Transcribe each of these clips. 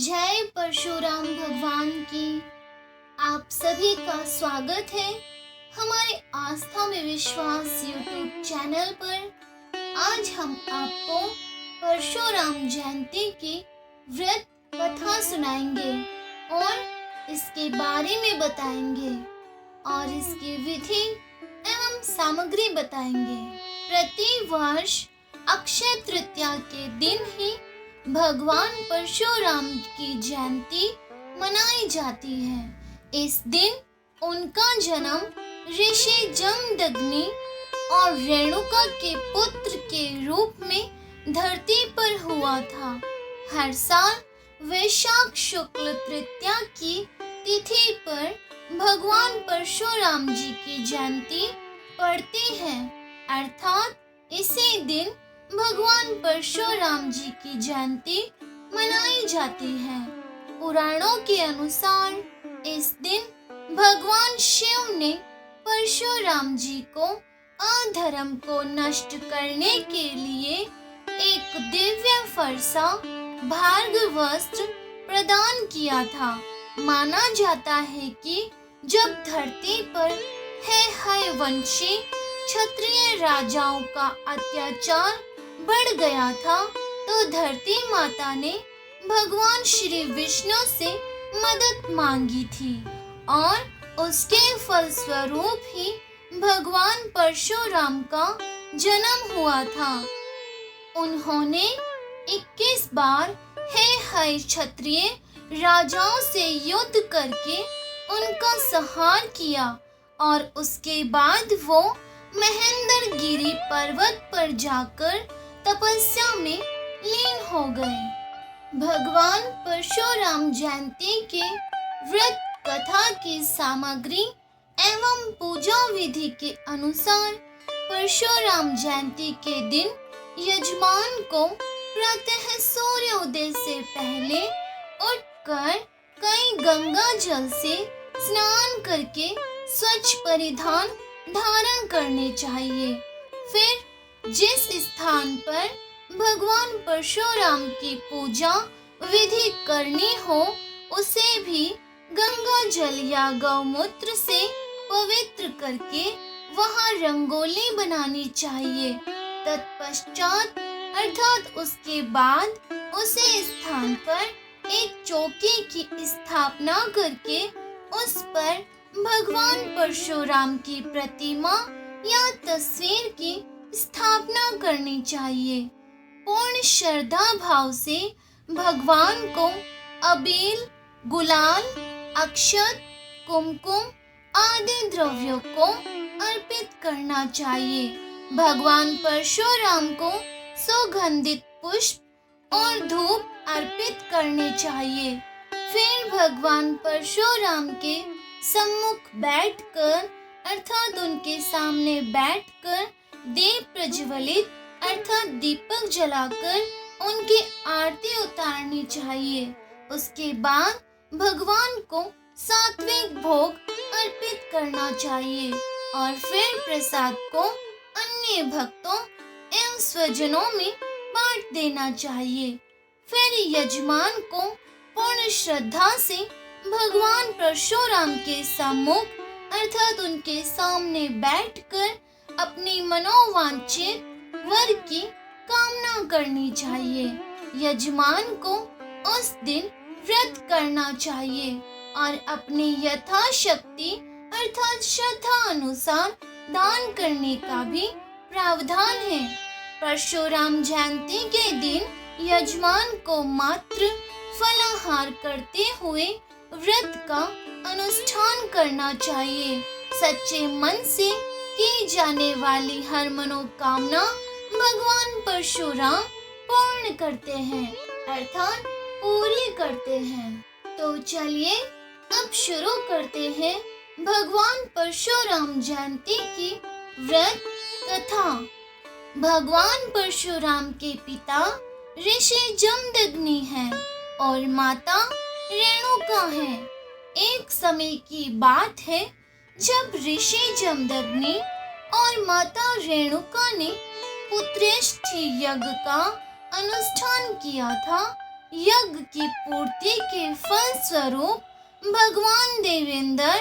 जय परशुराम भगवान की। आप सभी का स्वागत है हमारे आस्था में विश्वास यूट्यूब चैनल पर। आज हम आपको परशुराम जयंती की व्रत कथा सुनाएंगे और इसके बारे में बताएंगे और इसकी विधि एवं सामग्री बताएंगे। प्रति वर्ष अक्षय तृतीया के दिन ही भगवान परशुराम की जयंती मनाई जाती है। इस दिन उनका जन्म ऋषि जमदग्नि और रेणुका के पुत्र के रूप में धरती पर हुआ था। हर साल वैशाख शुक्ल तृतीया की तिथि पर भगवान परशुराम जी की जयंती पड़ती है, अर्थात इसी दिन भगवान परशुराम जी की जयंती मनाई जाती है। पुराणों के अनुसार इस दिन भगवान शिव ने परशुराम जी को अधर्म को नष्ट करने के लिए एक दिव्य फरसा भार्गव वस्त्र प्रदान किया था। माना जाता है कि जब धरती पर है वंशी क्षत्रिय राजाओं का अत्याचार बढ़ गया था, तो धरती माता ने भगवान श्री विष्णु से मदद मांगी थी और उसके फलस्वरूप ही भगवान परशुराम का जन्म हुआ था। उन्होंने 21 बार है क्षत्रिय राजाओं से युद्ध करके उनका संहार किया और उसके बाद वो महेंद्र गिरी पर्वत पर जाकर तपस्या में लीन हो गए। भगवान परशुराम जयंती के व्रत कथा की सामग्री एवं पूजा विधि के अनुसार परशुराम जयंती के दिन यजमान को प्रातः सूर्योदय से पहले उठकर कई गंगा जल से स्नान करके स्वच्छ परिधान धारण करने चाहिए। फिर जिस स्थान पर भगवान परशुराम की पूजा विधि करनी हो उसे भी गंगा जल या गौमूत्र से पवित्र करके वहां रंगोली बनानी चाहिए। तत्पश्चात अर्थात उसके बाद उसे स्थान पर एक चौकी की स्थापना करके उस पर भगवान परशुराम की प्रतिमा या तस्वीर की स्थापना करनी चाहिए। पूर्ण श्रद्धा भाव से भगवान को अबील, गुलाल, अक्षत, कुमकुम आदि द्रव्यों को अर्पित करना चाहिए। भगवान परशुराम को सुगंधित पुष्प और धूप अर्पित करने चाहिए। फिर भगवान परशुराम के सम्मुख बैठकर अर्थात उनके सामने बैठकर दीप प्रज्वलित अर्थात दीपक जलाकर उनकी आरती उतारनी चाहिए। उसके बाद भगवान को सात्विक भोग अर्पित करना चाहिए और फिर प्रसाद को अन्य भक्तों एवं स्वजनों में बांट देना चाहिए। फिर यजमान को पूर्ण श्रद्धा से भगवान परशुराम के सम्मुख अर्थात उनके सामने बैठकर अपनी मनोवांछित वर की कामना करनी चाहिए। यजमान को उस दिन व्रत करना चाहिए और अपनी यथाशक्ति अर्थात श्रद्धा अनुसार दान करने का भी प्रावधान है। परशुराम जयंती के दिन यजमान को मात्र फलाहार करते हुए व्रत का अनुष्ठान करना चाहिए। सच्चे मन से की जाने वाली हर मनोकामना भगवान परशुराम पूर्ण करते हैं अर्थात पूरी करते हैं। तो चलिए अब शुरू करते हैं भगवान परशुराम जयंती की व्रत कथा। भगवान परशुराम के पिता ऋषि जमदग्नि हैं और माता रेणुका है। एक समय की बात है जब ऋषि जमदग्नि और माता रेणुका ने पुत्रेष्ठि यज्ञ का अनुष्ठान किया था। यज्ञ की पूर्ति स्वरूप भगवान देवेंद्र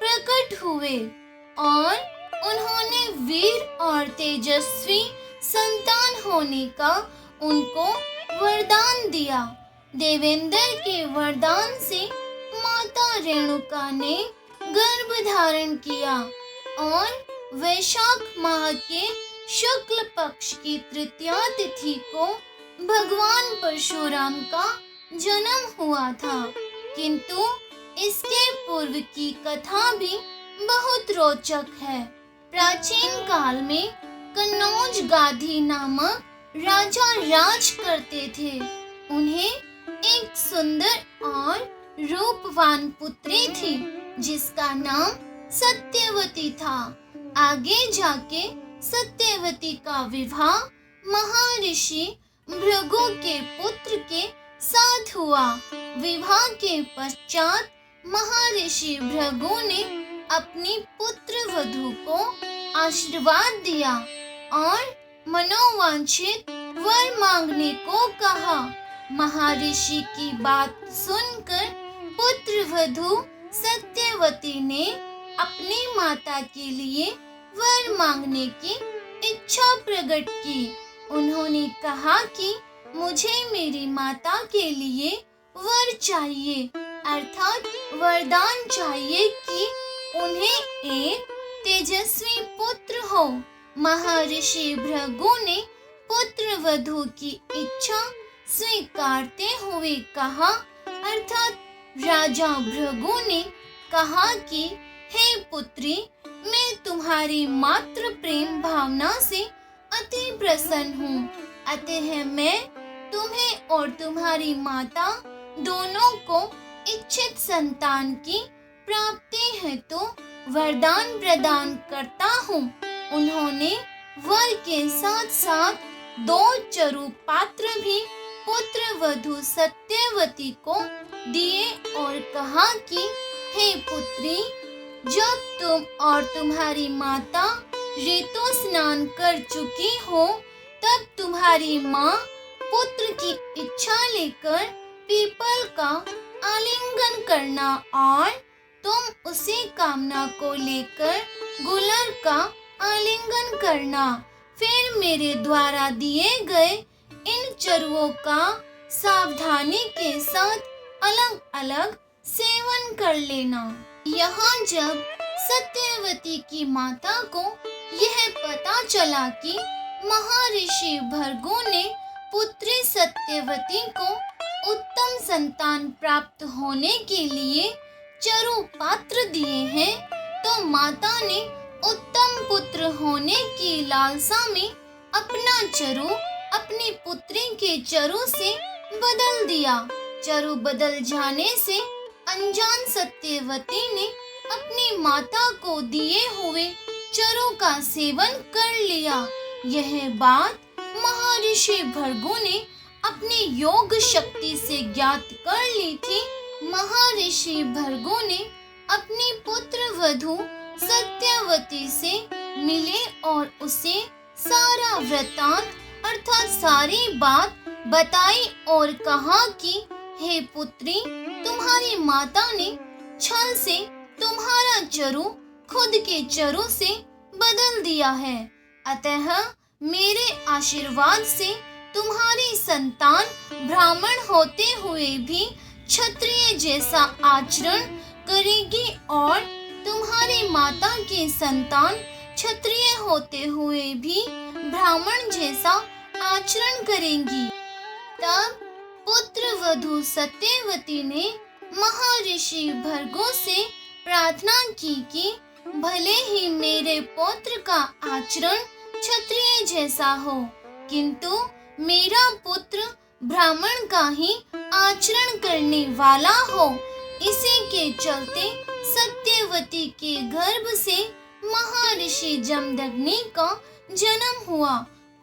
प्रकट हुए और उन्होंने वीर और तेजस्वी संतान होने का उनको वरदान दिया। देवेंद्र के वरदान से माता रेणुका ने गर्भ धारण किया और वैशाख माह के शुक्ल पक्ष की तृतीया तिथि को भगवान परशुराम का जन्म हुआ था। किंतु इसके पूर्व की कथा भी बहुत रोचक है। प्राचीन काल में कन्नौज गाधी नामक राजा राज करते थे। उन्हें एक सुंदर और रूपवान पुत्री थी जिसका नाम सत्यवती था। आगे जाके सत्यवती का विवाह महर्षि भृगु के पुत्र के साथ हुआ। विवाह के पश्चात महर्षि भृगु ने अपनी पुत्र वधू को आशीर्वाद दिया और मनोवांछित वर मांगने को कहा। महर्षि की बात सुनकर पुत्र वधू सत्यवती ने अपनी माता के लिए वर मांगने की इच्छा प्रकट की। उन्होंने कहा कि मुझे मेरी माता के लिए वर चाहिए, अर्थात वरदान चाहिए कि उन्हें एक तेजस्वी पुत्र हो। महर्षि भृगु ने पुत्र वधू की इच्छा स्वीकारते हुए कहा, अर्थात राजा भृगु ने कहा कि हे पुत्री, मैं तुम्हारी मातृ प्रेम भावना से अति प्रसन्न हूँ। अतः मैं तुम्हें और तुम्हारी माता दोनों को इच्छित संतान की प्राप्ति हेतु वरदान प्रदान करता हूँ। उन्होंने वर के साथ साथ 2 चरु पात्र भी पुत्र वधू सत्यवती को दिए और कहा कि हे पुत्री, जब तुम और तुम्हारी माता ऋतु स्नान कर चुकी हो तब तुम्हारी माँ पुत्र की इच्छा लेकर पीपल का आलिंगन करना और तुम उसी कामना को लेकर गुलर का आलिंगन करना। फिर मेरे द्वारा दिए गए इन चरुओं का सावधानी के साथ अलग अलग सेवन कर लेना। यहाँ जब सत्यवती की माता को यह पता चला कि महर्षि भृगु ने पुत्री सत्यवती को उत्तम संतान प्राप्त होने के लिए चरु पात्र दिए हैं, तो माता ने उत्तम पुत्र होने की लालसा में अपना चरु अपनी पुत्री के चरु से बदल दिया। चरु बदल जाने से अनजान सत्यवती ने अपनी माता को दिए हुए चरु का सेवन कर लिया। यह बात महर्षि भृगु ने अपनी योग शक्ति से ज्ञात कर ली थी। महर्षि भृगु ने अपनी पुत्र वधू सत्यवती से मिले और उसे सारा वृतांत अर्थात सारी बात बताई और कहा कि हे पुत्री, तुम्हारी माता ने छल से तुम्हारा चरु खुद के चरु से बदल दिया है। अतः मेरे आशीर्वाद से तुम्हारी संतान ब्राह्मण होते हुए भी क्षत्रिय जैसा आचरण करेगी और तुम्हारी माता की संतान क्षत्रिय होते हुए भी ब्राह्मण जैसा आचरण करेंगी। तब पुत्र वधू सत्यवती ने महर्षि भृगु से प्रार्थना की कि भले ही मेरे पौत्र का आचरण क्षत्रिय जैसा हो, किंतु मेरा पुत्र ब्राह्मण का ही आचरण करने वाला हो। इसी के चलते सत्यवती के गर्भ से महर्षि जमदग्नि का जन्म हुआ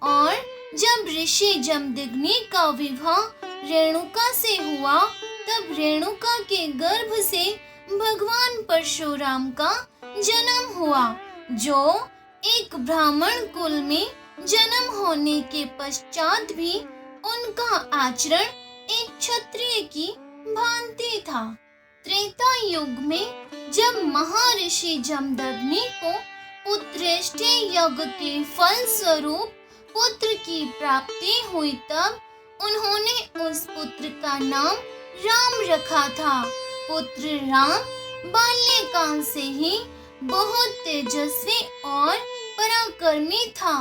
और जब ऋषि जमदग्नि का विवाह रेणुका से हुआ तब रेणुका के गर्भ से भगवान परशुराम का जन्म हुआ, जो एक ब्राह्मण कुल में जन्म होने के पश्चात भी उनका आचरण एक क्षत्रिय की भांति था। त्रेता युग में जब महर्षि जमदग्नि को पुत्रेष्टि यज्ञ के फल स्वरूप पुत्र की प्राप्ति हुई, तब उन्होंने उस पुत्र का नाम राम रखा था। पुत्र राम बाल्यकाल से ही बहुत तेजस्वी और पराक्रमी था।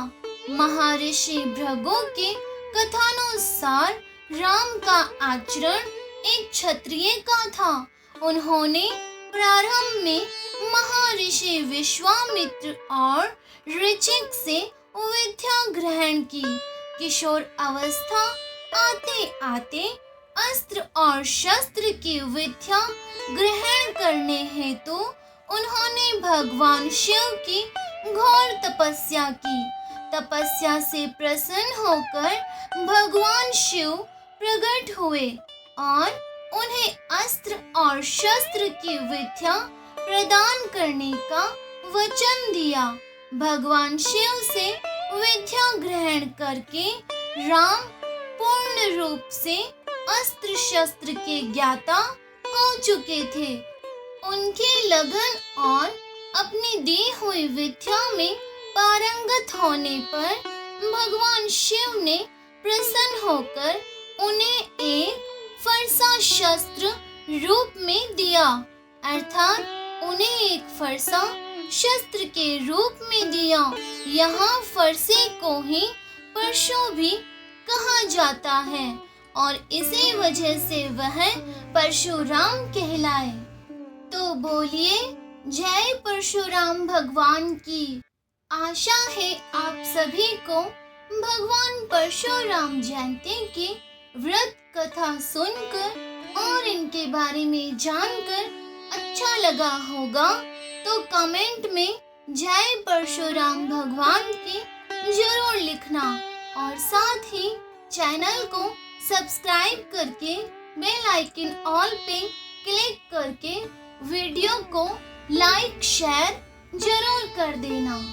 महर्षि भृगु के कथानुसार राम का आचरण एक क्षत्रिय का था। उन्होंने प्रारंभ में महर्षि विश्वामित्र और ऋचिक से विद्या ग्रहण की। किशोर अवस्था आते आते अस्त्र और शस्त्र की विद्या ग्रहण करने हेतु उन्होंने भगवान शिव की घोर तपस्या की। तपस्या से प्रसन्न होकर भगवान शिव प्रकट हुए और उन्हें अस्त्र और शस्त्र की विद्या प्रदान करने का वचन दिया। भगवान शिव से विद्या ग्रहण करके राम पूर्ण रूप से अस्त्र शस्त्र के ज्ञाता हो चुके थे। उनके लगन और अपनी दी हुई विद्या में पारंगत होने पर भगवान शिव ने प्रसन्न होकर उन्हें एक फरसा शस्त्र रूप में दिया, अर्थात उन्हें एक फरसा शस्त्र के रूप में दिया। यहाँ फरसे को ही परशु भी कहा जाता है और इसी वजह से वह परशुराम कहलाए। तो बोलिए जय परशुराम भगवान की। आशा है आप सभी को भगवान परशुराम जयंती की व्रत कथा सुनकर और इनके बारे में जानकर अच्छा लगा होगा। तो कमेंट में जय परशुराम भगवान की जरूर लिखना और साथ ही चैनल को सब्सक्राइब करके बेल आइकन ऑल पे क्लिक करके वीडियो को लाइक शेयर जरूर कर देना।